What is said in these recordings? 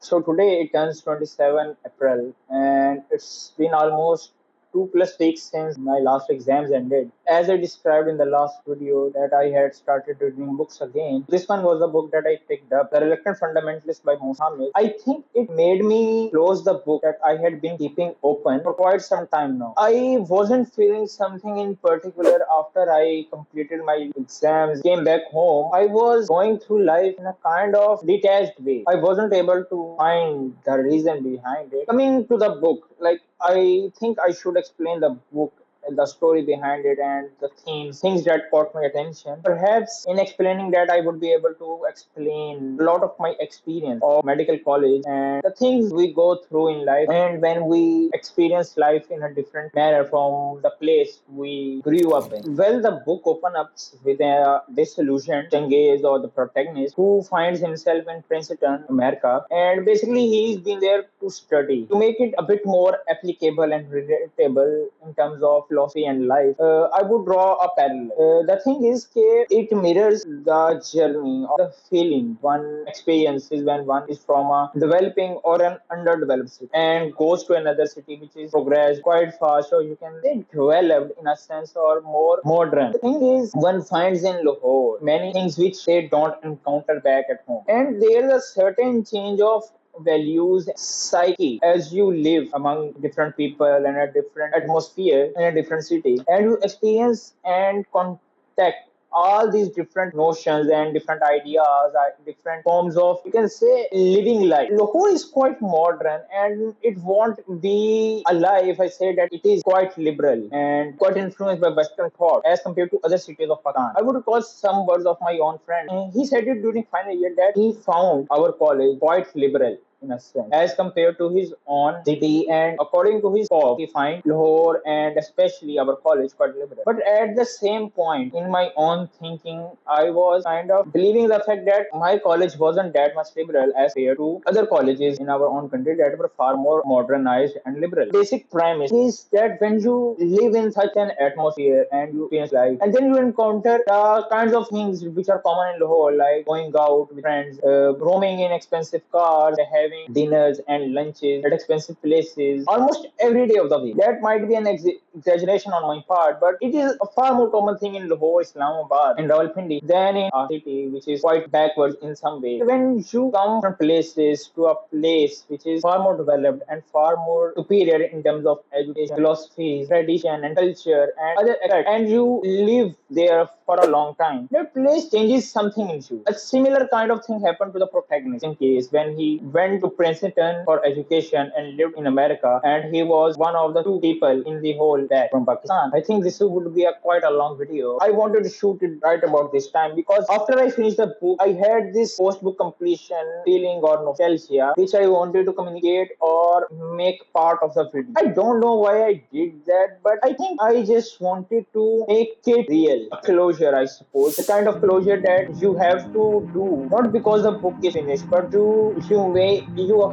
So today it turns 27 April, and it's been almost 2 plus weeks since my last exams ended. As I described in the last video, that I had started reading books again. This one was the book that I picked up, The Reluctant Fundamentalist by Mohsin Hamid. I think it made me close the book that I had been keeping open for quite some time now. I wasn't feeling something in particular after I completed my exams, came back home. I was going through life in a kind of detached way. I wasn't able to find the reason behind it. Coming to the book, like I think I should explain the book, the story behind it, and the themes, things that caught my attention. Perhaps in explaining that, I would be able to explain a lot of my experience of medical college and the things we go through in life, and when we experience life in a different manner from the place we grew up in. Well, the book opens up with a disillusioned Changez, or the protagonist, who finds himself in Princeton, America, and basically he's been there to study. To make it a bit more applicable and relatable in terms of philosophy and life, I would draw a parallel. The thing is, it mirrors the journey of the feeling one experiences when one is from a developing or an underdeveloped city and goes to another city which is progressed quite fast, or you can say developed in a sense, or more modern. The thing is, one finds in Lahore many things which they don't encounter back at home, and there is a certain change of values, psyche, as you live among different people and a different atmosphere in a different city, and you experience and contact all these different notions and different ideas, different forms of, you can say, living life. Lahore is quite modern, and it won't be a lie if I say that it is quite liberal and quite influenced by Western thought as compared to other cities of Pakistan. I would recall some words of my own friend. He said it during final year that he found our college quite liberal in a sense as compared to his own city, and according to his talk he find Lahore and especially our college quite liberal. But at the same point in my own thinking, I was kind of believing the fact that my college wasn't that much liberal as compared to other colleges in our own country that were far more modernized and liberal. Basic premise is that when you live in such an atmosphere and you experience life, and then you encounter the kinds of things which are common in Lahore, like going out with friends, roaming in expensive cars, having dinners and lunches at expensive places almost every day of the week. That might be an exaggeration on my part, but it is a far more common thing in Lahore, Islamabad, and Rawalpindi than in our city, which is quite backwards in some way. When you come from places to a place which is far more developed and far more superior in terms of education, philosophy, tradition, and culture, and other aspects, and you live there for a long time, that place changes something in you. A similar kind of thing happened to the protagonist in case when he went to Princeton for education and lived in America, and he was one of the two people in the whole batch from Pakistan. I think this would be a quite a long video. I wanted to shoot it right about this time because after I finished the book, I had this post-book completion feeling or nostalgia, which I wanted to communicate or make part of the video. I don't know why I did that, but I think I just wanted to make it real. A closure, I suppose. The kind of closure that you have to do, not because the book is finished, but you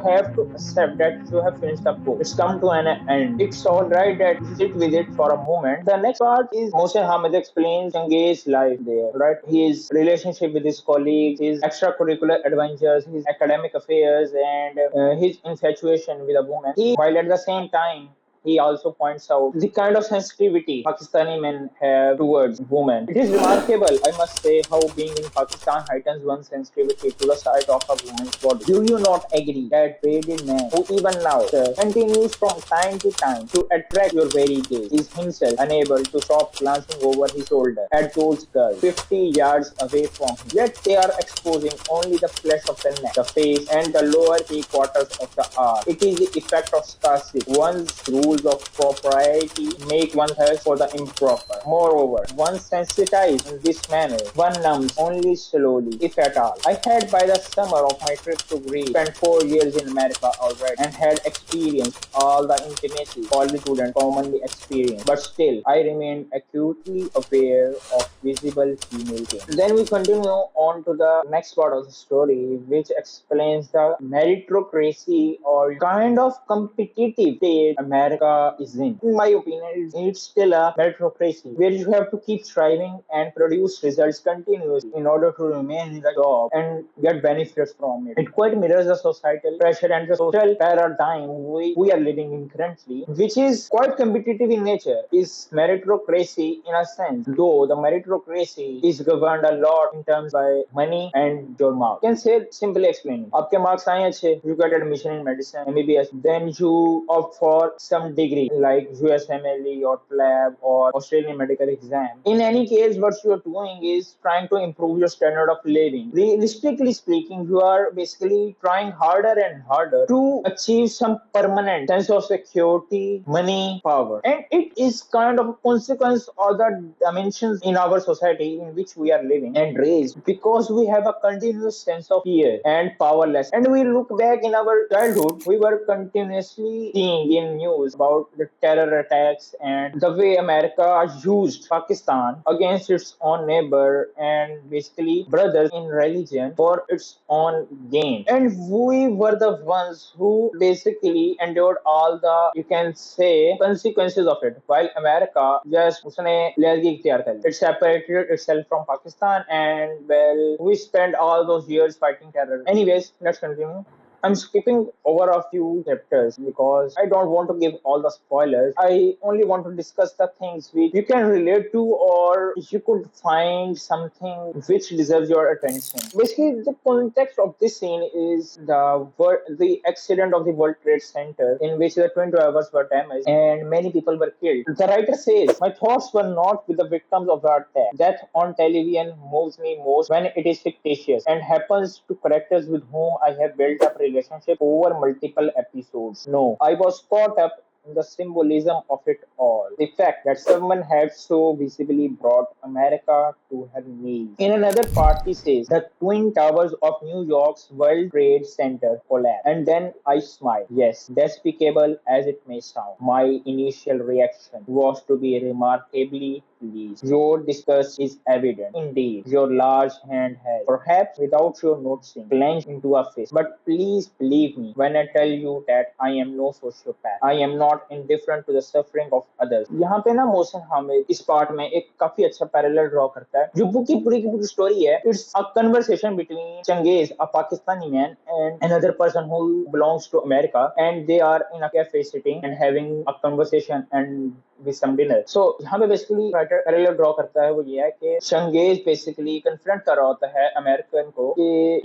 have to accept that you have finished the book. It's come to an end. It's alright that you sit with it for a moment. The next part is Mohsin Hamid explains Changez's life there, right? His relationship with his colleagues, his extracurricular adventures, his academic affairs, and his infatuation with a woman. While at the same time, he also points out the kind of sensitivity Pakistani men have towards women. It is remarkable, I must say, how being in Pakistan heightens one's sensitivity to the sight of a woman's body. Do you not agree that bearded man, who even now continues from time to time to attract your very gaze, is himself unable to stop glancing over his shoulder at those girls 50 yards away from him? Yet they are exposing only the flesh of the neck, the face, and the lower three quarters of the arm. It is the effect of scarcity. One's rules of propriety make one thirst for the improper. Moreover, once sensitized in this manner, one numbs only slowly, if at all. I had by the summer of my trip to Greece spent 4 years in America already and had experienced all the intimacy college students commonly experience. But still, I remained acutely aware of visible female pain. Then we continue on to the next part of the story, which explains the meritocracy or kind of competitive state America America is in. In my opinion, it's still a meritocracy where you have to keep striving and produce results continuously in order to remain in the job and get benefits from it. It quite mirrors the societal pressure and the social paradigm we are living in currently, which is quite competitive in nature. Is meritocracy in a sense, though the meritocracy is governed a lot in terms by money and your marks. You can say simply explaining. आपके marks आए अच्छे, you get admission in medicine, MBBS, then you opt for some degree like USMLE or PLAB or Australian medical exam. In any case, what you are doing is trying to improve your standard of living. Realistically speaking, you are basically trying harder and harder to achieve some permanent sense of security, money, power. And it is kind of a consequence of the dimensions in our society in which we are living and raised because we have a continuous sense of fear and powerless. And we look back in our childhood, we were continuously seeing in news about the terror attacks and the way America used Pakistan against its own neighbor and basically brothers in religion for its own gain. And we were the ones who basically endured all the, you can say, consequences of it. While America just उसने लहरगी इख्तियार कर ली. It separated itself from Pakistan and well, we spent all those years fighting terror. Anyways, let's continue. I'm skipping over a few chapters because I don't want to give all the spoilers. I only want to discuss the things which you can relate to or you could find something which deserves your attention. Basically, the context of this scene is the accident of the World Trade Center in which the twin towers were damaged and many people were killed. The writer says, my thoughts were not with the victims of the attack. Death on television moves me most when it is fictitious and happens to characters with whom I have built up relationship over multiple episodes. No, I was caught up in the symbolism of it all. The fact that someone had so visibly brought America to her knees. In another part, he says, the twin towers of New York's World Trade Center collapsed. And then I smiled. Yes, despicable as it may sound, my initial reaction was to be remarkably pleased. Your disgust is evident. Indeed, your large hand has, perhaps without your noticing, clenched into a fist. But please believe me when I tell you that I am no sociopath. I am not indifferent to the suffering of others. यहाँ पे ना मोहसिन हामिद इस part में एक काफी अच्छा parallel draw करता है. जो बुक की पूरी स्टोरी है, it's a conversation between Changez, a Pakistani man, and another person who belongs to America, and they are in a cafe sitting and having a conversation and with some dinner. So यहाँ पे basically writer parallel draw करता है वो ये है कि Changez basically confront कर रहा होता है American को कि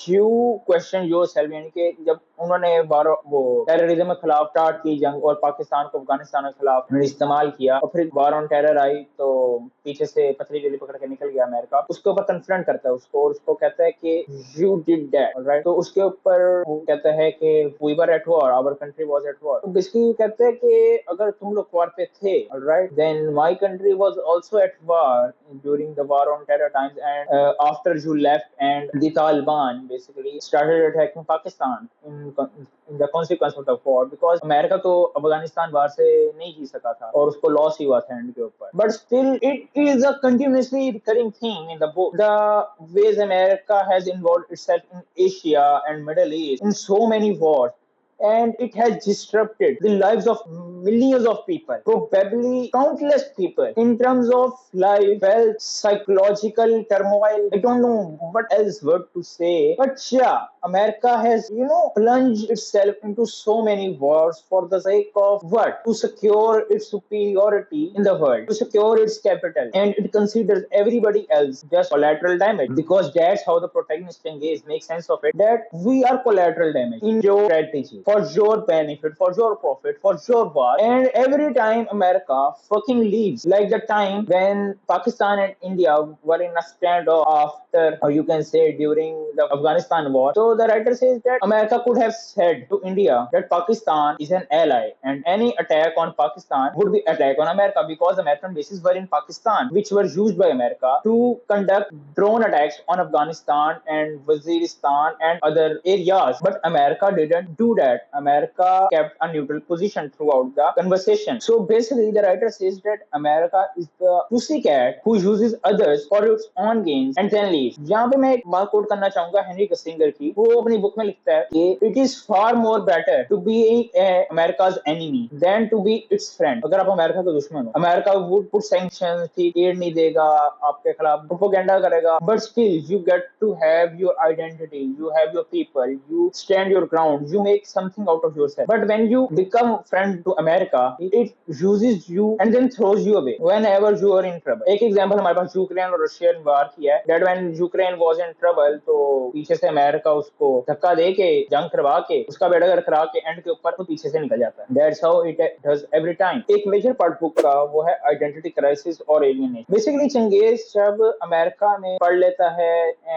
you question yourself, यानी कि जब उन्होंने वो टेररिज्म के खिलाफ स्टार्ट की जंग और पाकिस्तान को अफगानिस्तान के खिलाफ इस्तेमाल किया और फिर वार ऑन टेरर आई तो पीछे से पथरी गोली पकड़ के निकल गया अमेरिका, उसके ऊपर कन्फ्रंट करता है उसको और उसको कहता है कि यू डिड दैट, राइट. तो उसके ऊपर वो कहता है कि we were at war, our country was at war. तो बेसिकली कहते हैं कि अगर तुम लोग वॉर पे थे, right, then my country was also at war during the war on terror times and after you left and the Taliban basically started attacking Pakistan in the consequence of the war because America तो अफगानिस्तान वार से नहीं जी सका था और उसको loss ही हुआ था and के ऊपर. But still it is a continuously recurring theme in the book, the ways America has involved itself in Asia and Middle East in so many wars, and it has disrupted the lives of millions of people, probably countless people, in terms of life, wealth, psychological turmoil. I don't know what else word to say, but yeah, America has, plunged itself into so many wars for the sake of what? To secure its superiority in the world, to secure its capital, and it considers everybody else just collateral damage because that's how the protagonist engage makes sense of it, that we are collateral damage in your strategy, for your benefit, for your profit, for your war. And every time America fucking leaves, like the time when Pakistan and India were in a standoff after, or you can say during the Afghanistan war. So the writer says that America could have said to India that Pakistan is an ally and any attack on Pakistan would be attack on America because American bases were in Pakistan, which were used by America to conduct drone attacks on Afghanistan and Waziristan and other areas. But America didn't do that. that America kept a neutral position throughout the conversation. So basically, the writer says that America is the pussycat who uses others for its own gains and then leaves. यहाँ पे मैं एक बात coat करना चाहूंगा Henry Kissinger की. वो अपनी बुक में लिखता है कि it is far more better to be America's enemy than to be its friend. अगर आप अमेरिका का दुश्मन हो, अमेरिका would put sanctions, ठीक एड नहीं देगा, आपके खिलाफ प्रोपोगेंडा करेगा, but still you get to have your identity, you have your people, you stand your ground, you make something out of yourself. But when you become friend to America, it uses you and then throws you away whenever you are in trouble. एक example हमारे पास Ukraine और Russian वार की है. That when Ukraine was in trouble, तो पीछे से America उसको धक्का दे के जंग करवा के उसका बेड़ा करा के एंड के ऊपर वो पीछे से निकल जाता है. That's how it does every time. एक मेजर पार्ट बुक का वो है आइडेंटिटी क्राइसिस और एलियनेशन. बेसिकली चंगेज जब अमेरिका में पढ़ लेता है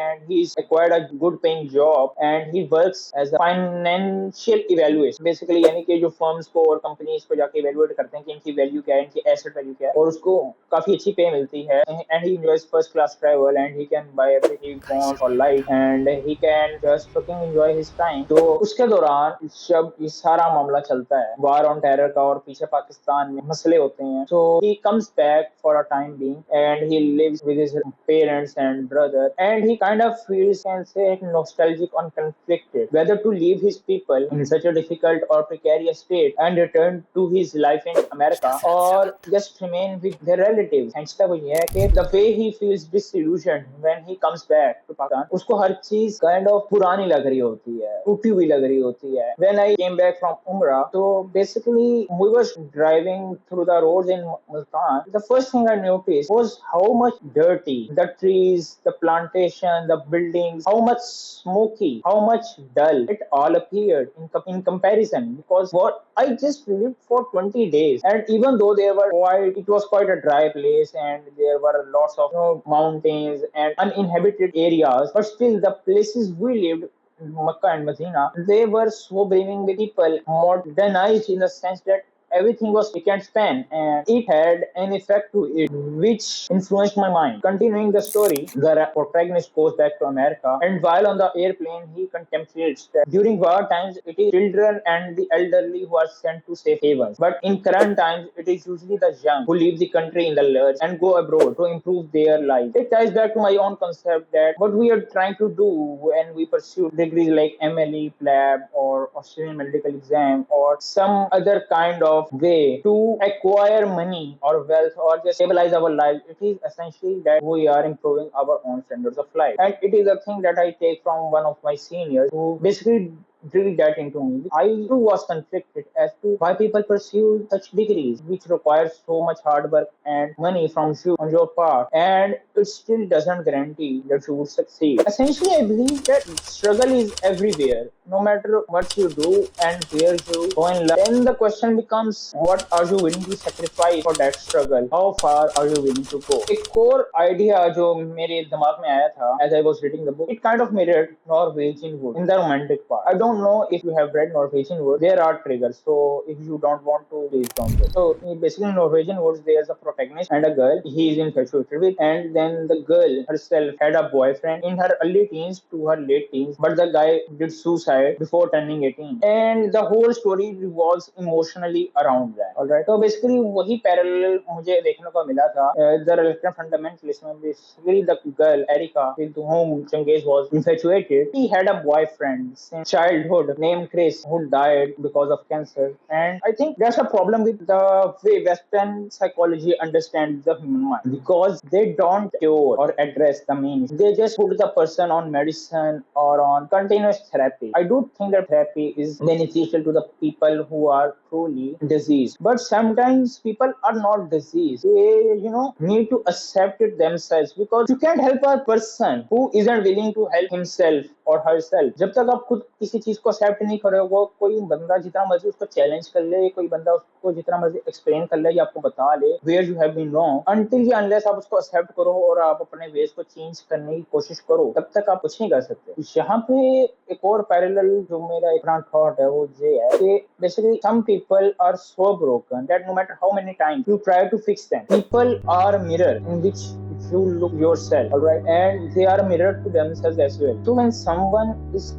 and he's acquired a good paying job and he works as a financial evaluation. Basically यानी कि जो फर्म्स को और कंपनीज को जाके इवेल्युएट करते हैं कि इनकी वैल्यू क्या है, इनकी एसेट वैल्यू क्या है, और उसको काफी अच्छी पे मिलती है. And he enjoys first class travel and he can buy everything he wants or like and he can just fucking enjoy his time. तो उसके दौरान जब ये सारा मामला चलता है वार ऑन टेरर का और पीछे पाकिस्तान में मसले होते हैं, so he comes back for a time being and he lives with his parents and brother and he kind of feels, can say, nostalgic and conflicted whether to leave his people in such a difficult or precarious state and return to his life in America or just remain with their relatives. And वो ये है कि the way he feels disillusioned when he comes back to Pakistan, उसको हर चीज kind of पुरानी लग रही होती है, टूटी हुई लग रही होती है. When I came back from Umrah, so basically we were driving through the roads in Multan. The first thing I noticed was how much dirty the trees, the plantation, the buildings, how much smoky, how much dull it all appeared in comparison, because what I just lived for 20 days and even though it was quite a dry place and there were lots of mountains and uninhabited areas, but still the places we lived, Makkah and Medina, they were so brimming with people, modernized in the sense that everything was pick and span and it had an effect to it which influenced my mind. Continuing the story, the protagonist goes back to America and while on the airplane he contemplates that during war times it is children and the elderly who are sent to safe havens, but in current times it is usually the young who leave the country in the lurch and go abroad to improve their lives. It ties back to my own concept that what we are trying to do when we pursue degrees like MLE, PLAB or Australian medical exam or some other kind of way to acquire money or wealth or just stabilize our life, it is essentially that we are improving our own standards of life. And it is a thing that I take from one of my seniors who basically drilled that into me. I too was conflicted as to why people pursue such degrees, which require so much hard work and money from you on your part, and it still doesn't guarantee that you will succeed. Essentially, I believe that struggle is everywhere, no matter what you do and where you go in life. Then the question becomes, what are you willing to sacrifice for that struggle? How far are you willing to go? A core idea जो मेरे दिमाग में आया था as I was reading the book, it kind of mirrored Norwegian Wood in the romantic part. I don't know if you have read Norwegian Wood. There are triggers, so if you don't want to, please don't go. So basically, in Norwegian Woods, there's a protagonist and a girl he is infatuated with, and then the girl herself had a boyfriend in her early teens to her late teens, but the guy did suicide before turning 18, and the whole story revolves emotionally around that. Alright, so basically वही parallel मुझे देखने को मिला था. The Reluctant Fundamentalist में basically the girl Erica with whom Changez was infatuated, he had a boyfriend since childhood named Chris who died because of cancer, and I think that's a problem with the way Western psychology understands the human mind, because they don't cure or address the main issue. They just put the person on medicine or on continuous therapy. I do think that therapy is beneficial to the people who are truly diseased, but sometimes people are not diseased. They need to accept it themselves, because you can't help a person who isn't willing to help himself or herself. जब तक आप खुद किसी चीज को accept नहीं करोगे, कोई बंदा जितना मर्जी उसको चैलेंज कर ले, कोई बंदा उसको जितना मर्जी एक्सप्लेन कर ले या आपको बता ले where you have been wrong, until unless आप उसको एक्सेप्ट करो और आप अपने वेज को चेंज करने की कोशिश करो, तब तक आप कुछ नहीं कर सकते. यहाँ पे एक और पैरेलल जो मेरा एक थॉट है वो ये है कि basically some people are so broken that no matter how many times you try to fix them, people are mirror in which you look yourself, alright, and they are a mirror to themselves as well. So when someone is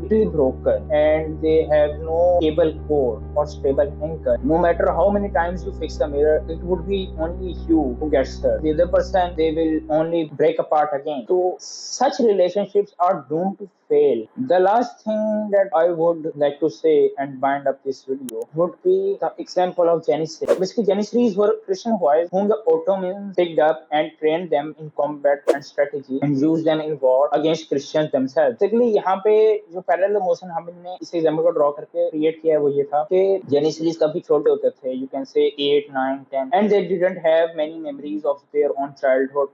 completely broken and they have no stable core or stable anchor. No matter how many times you fix the mirror, it would be only you who gets hurt. The other person, they will only break apart again. So such relationships are doomed to fail. The last thing that I would like to say and bind up this video would be the example of Janissaries. Basically, Janissaries were Christian boys whom the Ottomans picked up and trained them in combat and strategy and used them in war against Christians themselves. Basically, यहाँ पे जो parallel motion Hamid ने इस example को draw करके create किया है वो ये था कि जेनिसरीज काफी छोटे होते थे, you can say 8 9 10, and they didn't have many memories of their own childhood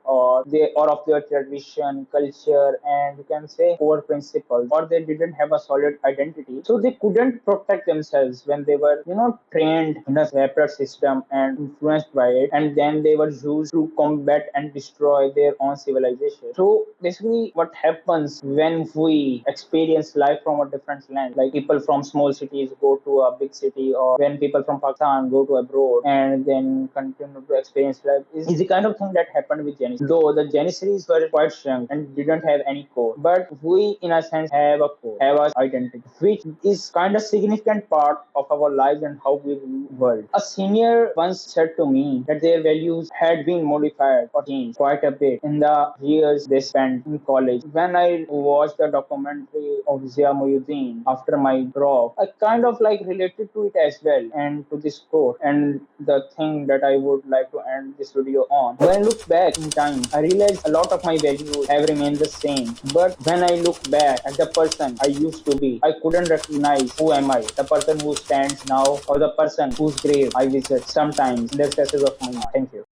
or of their tradition, culture, and you can say core principles, or they didn't have a solid identity, so they couldn't protect themselves when they were, trained in a separate system and influenced by it, and then they were used to combat and destroy their own civilization. So basically, what happens when we experience life from a different land, like people from small cities go to a big city, or when people from Pakistan go to abroad and then continue to experience life, is the kind of thing that happened with Janissaries. Though the Janissaries were quite strong and didn't have any core, but we in a sense have a core, have our identity, which is kind of significant part of our lives and how we view the world. A senior once said to me that their values had been modified or changed quite a bit in the years they spent in college. When I watched the documentary of Zia Mohyeddin after my drop, I kind of like related to it as well and to this quote. And the thing that I would like to end this video on, when I look back in time, I realized a lot of my values have remained the same. But when I look back at the person I used to be, I couldn't recognize who am I, the person who stands now or the person whose grave I visit sometimes in the recesses of my mind. Thank you.